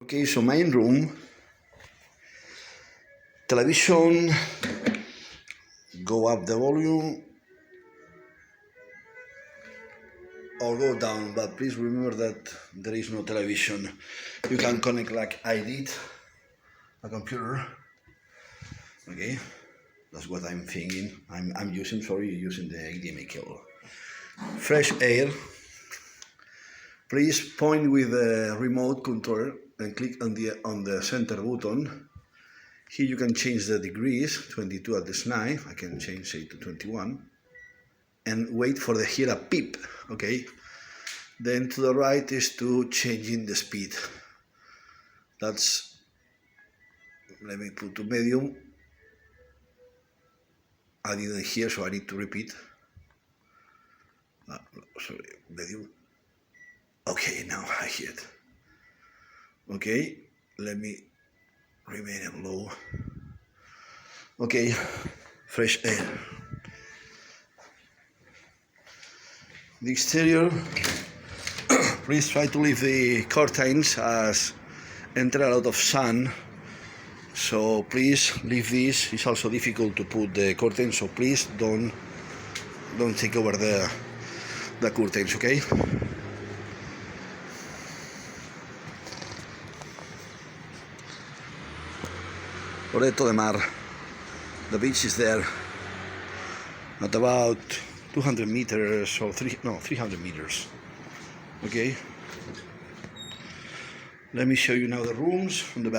Okay, so main room, television, go up the volume or go down, but please remember that there is no television. You can connect like I did, a computer. Okay, that's what I'm thinking. I'm using the HDMI cable. Fresh air. Please point with the remote control and click on the center button. Here you can change the degrees, 22 at this 9, I can change it to 21, and wait for the hear a beep, okay? Then to the right is to changing the speed. That's, let me put to medium. I didn't hear, so I need to repeat. Sorry, medium. Okay, now I hear it. Okay, let me remain it low. Okay, fresh air. The exterior, please try to leave the curtains as enter a lot of sun. So please leave this. It's also difficult to put the curtains, so please don't take over the curtains, okay? Lloret de Mar. The beach is there at about 200 meters or 300 meters. Okay. Let me show you now the rooms from the back.